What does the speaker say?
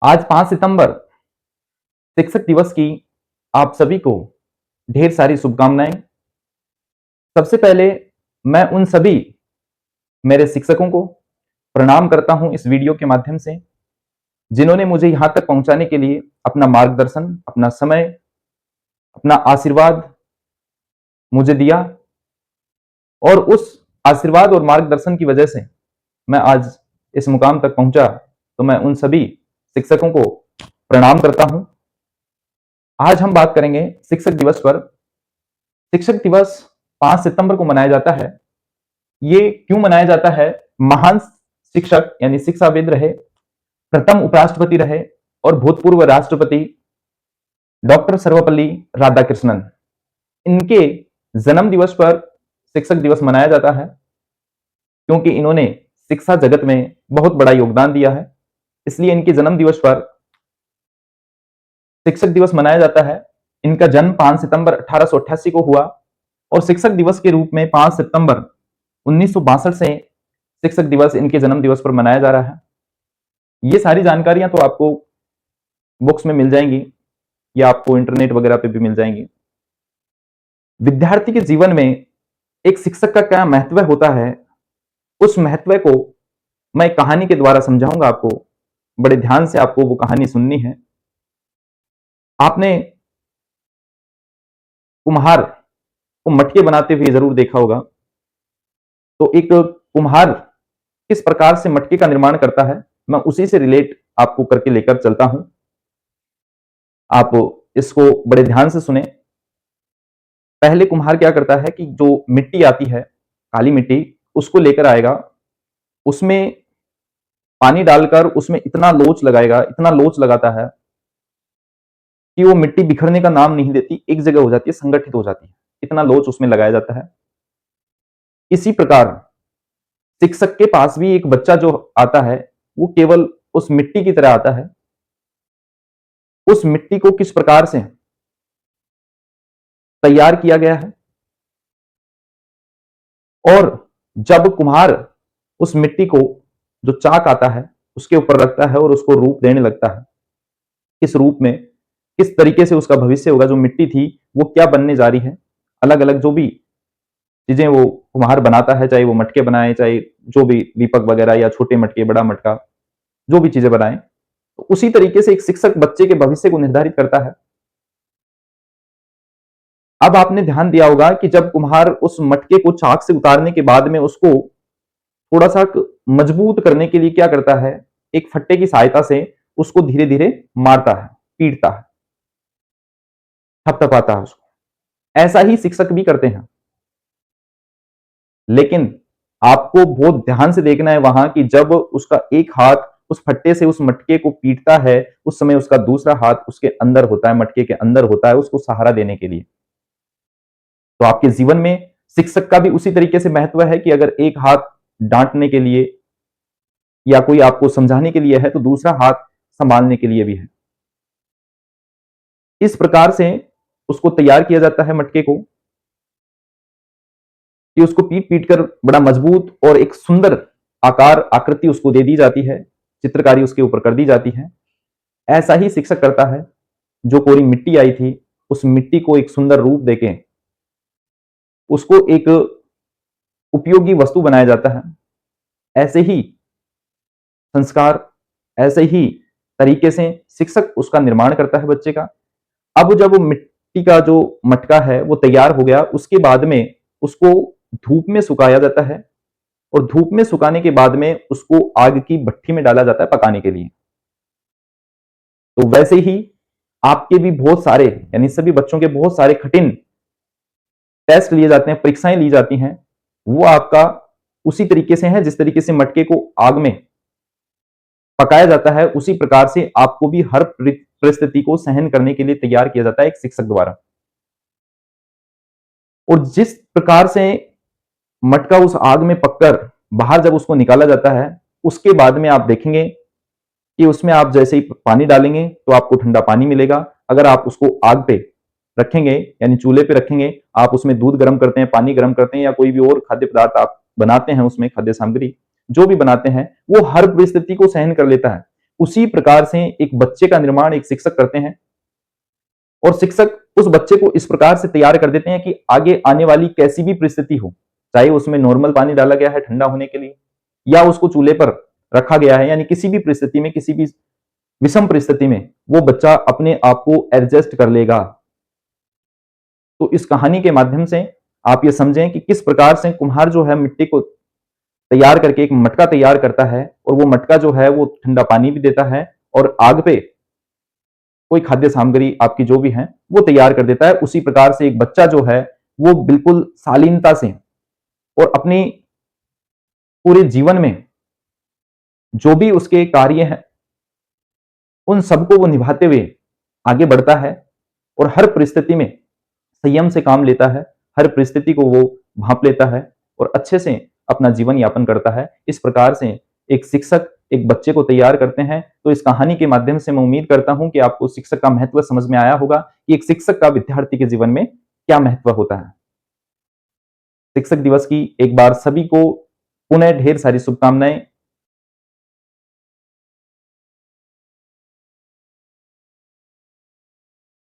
आज 5 सितंबर शिक्षक दिवस की आप सभी को ढेर सारी शुभकामनाएं। सबसे पहले मैं उन सभी मेरे शिक्षकों को प्रणाम करता हूं इस वीडियो के माध्यम से, जिन्होंने मुझे यहां तक पहुंचाने के लिए अपना मार्गदर्शन, अपना समय, अपना आशीर्वाद मुझे दिया। और उस आशीर्वाद और मार्गदर्शन की वजह से मैं आज इस मुकाम तक पहुंचा। तो मैं उन सभी शिक्षकों को प्रणाम करता हूं। आज हम बात करेंगे शिक्षक दिवस पर। शिक्षक दिवस 5 सितंबर को मनाया जाता है। ये क्यों मनाया जाता है? महान शिक्षक यानी शिक्षाविद रहे, प्रथम उपराष्ट्रपति रहे और भूतपूर्व राष्ट्रपति डॉक्टर सर्वपल्ली राधाकृष्णन, इनके जन्म दिवस पर शिक्षक दिवस मनाया जाता है, क्योंकि इन्होंने शिक्षा जगत में बहुत बड़ा योगदान दिया है। इसलिए इनके जन्म दिवस पर शिक्षक दिवस मनाया जाता है। इनका जन्म 5 सितंबर 1888 को हुआ और शिक्षक दिवस के रूप में 5 सितंबर 1962 से शिक्षक दिवस इनके जन्म दिवस पर मनाया जा रहा है। ये सारी जानकारियां तो आपको बुक्स में मिल जाएंगी या आपको इंटरनेट वगैरह पे भी मिल जाएंगी। विद्यार्थी के जीवन में एक शिक्षक का क्या महत्व होता है, उस महत्व को मैं कहानी के द्वारा समझाऊंगा आपको। बड़े ध्यान से आपको वो कहानी सुननी है। आपने कुम्हार को मटके बनाते हुए जरूर देखा होगा। तो एक कुम्हार किस प्रकार से मटके का निर्माण करता है, मैं उसी से रिलेट आपको करके लेकर चलता हूं। आप इसको बड़े ध्यान से सुने। पहले कुम्हार क्या करता है कि जो मिट्टी आती है, काली मिट्टी, उसको लेकर आएगा, उसमें पानी डालकर उसमें इतना लोच लगाएगा, इतना लोच लगाता है कि वो मिट्टी बिखरने का नाम नहीं देती, एक जगह हो जाती है, संगठित हो जाती है। इतना लोच उसमें लगाया जाता है। इसी प्रकार शिक्षक के पास भी एक बच्चा जो आता है, वो केवल उस मिट्टी की तरह आता है। उस मिट्टी को किस प्रकार से तैयार किया गया है, और जब कुम्हार उस मिट्टी को, जो चाक आता है, उसके ऊपर रखता है और उसको रूप देने लगता है, किस रूप में, किस तरीके से उसका भविष्य होगा, जो मिट्टी थी वो क्या बनने जा रही है। अलग अलग जो भी चीजें वो कुम्हार बनाता है, चाहे वो मटके बनाए, चाहे जो भी दीपक वगैरह या छोटे मटके, बड़ा मटका, जो भी चीजें बनाए, तो उसी तरीके से एक शिक्षक बच्चे के भविष्य को निर्धारित करता है। अब आपने ध्यान दिया होगा कि जब कुम्हार उस मटके को चाक से उतारने के बाद में उसको थोड़ा सा मजबूत करने के लिए क्या करता है, एक फट्टे की सहायता से उसको धीरे धीरे मारता है, पीटता है, थपथपाता है उसको। ऐसा ही शिक्षक भी करते हैं। लेकिन आपको बहुत ध्यान से देखना है वहां कि जब उसका एक हाथ उस फट्टे से उस मटके को पीटता है, उस समय उसका दूसरा हाथ उसके अंदर होता है, मटके के अंदर होता है, उसको सहारा देने के लिए। तो आपके जीवन में शिक्षक का भी उसी तरीके से महत्व है कि अगर एक हाथ डांटने के लिए या कोई आपको समझाने के लिए है, तो दूसरा हाथ संभालने के लिए भी है। इस प्रकार से उसको तैयार किया जाता है मटके को, कि उसको पीट पीट कर बड़ा मजबूत और एक सुंदर आकार आकृति उसको दे दी जाती है, चित्रकारी उसके ऊपर कर दी जाती है। ऐसा ही शिक्षक करता है। जो कोरी मिट्टी आई थी, उस मिट्टी को एक सुंदर रूप देके उसको एक उपयोगी वस्तु बनाया जाता है। ऐसे ही संस्कार, ऐसे ही तरीके से शिक्षक उसका निर्माण करता है बच्चे का। अब जब वो मिट्टी का जो मटका है वो तैयार हो गया, उसके बाद में उसको धूप में सुखाया जाता है, और धूप में सुखाने के बाद में उसको आग की भट्ठी में डाला जाता है पकाने के लिए। तो वैसे ही आपके भी बहुत सारे, यानी सभी बच्चों के बहुत सारे कठिन टेस्ट लिए जाते हैं, परीक्षाएं ली जाती हैं। वो आपका उसी तरीके से है, जिस तरीके से मटके को आग में पकाया जाता है, उसी प्रकार से आपको भी हर परिस्थिति को सहन करने के लिए तैयार किया जाता है एक शिक्षक द्वारा। और जिस प्रकार से मटका उस आग में पककर बाहर जब उसको निकाला जाता है, उसके बाद में आप देखेंगे कि उसमें आप जैसे ही पानी डालेंगे तो आपको ठंडा पानी मिलेगा। अगर आप उसको आग पे रखेंगे, यानी चूल्हे पे रखेंगे, आप उसमें दूध गर्म करते हैं, पानी गर्म करते हैं, या कोई भी और खाद्य पदार्थ आप बनाते हैं, उसमें खाद्य सामग्री जो भी बनाते हैं, वो हर परिस्थिति को सहन कर लेता है। उसी प्रकार से एक बच्चे का निर्माण एक शिक्षक करते हैं और शिक्षक उस बच्चे को इस प्रकार से तैयार कर देते हैं कि आगे आने वाली कैसी भी परिस्थिति हो, चाहे उसमें नॉर्मल पानी डाला गया है ठंडा होने के लिए या उसको चूल्हे पर रखा गया है, यानी किसी भी परिस्थिति में, किसी भी विषम परिस्थिति में वो बच्चा अपने आप को एडजस्ट कर लेगा। तो इस कहानी के माध्यम से आप ये समझें कि किस प्रकार से कुम्हार जो है मिट्टी को तैयार करके एक मटका तैयार करता है और वो मटका जो है वो ठंडा पानी भी देता है और आग पे कोई खाद्य सामग्री आपकी जो भी है वो तैयार कर देता है। उसी प्रकार से एक बच्चा जो है वो बिल्कुल शालीनता से और अपनी पूरे जीवन में जो भी उसके कार्य हैं उन सबको वो निभाते हुए आगे बढ़ता है और हर परिस्थिति में संयम से काम लेता है, हर परिस्थिति को वो भांप लेता है और अच्छे से अपना जीवन यापन करता है। इस प्रकार से एक शिक्षक एक बच्चे को तैयार करते हैं। तो इस कहानी के माध्यम से मैं उम्मीद करता हूं कि आपको शिक्षक का महत्व समझ में आया होगा कि एक शिक्षक का विद्यार्थी के जीवन में क्या महत्व होता है। शिक्षक दिवस की एक बार सभी को पुनः ढेर सारी शुभकामनाएं।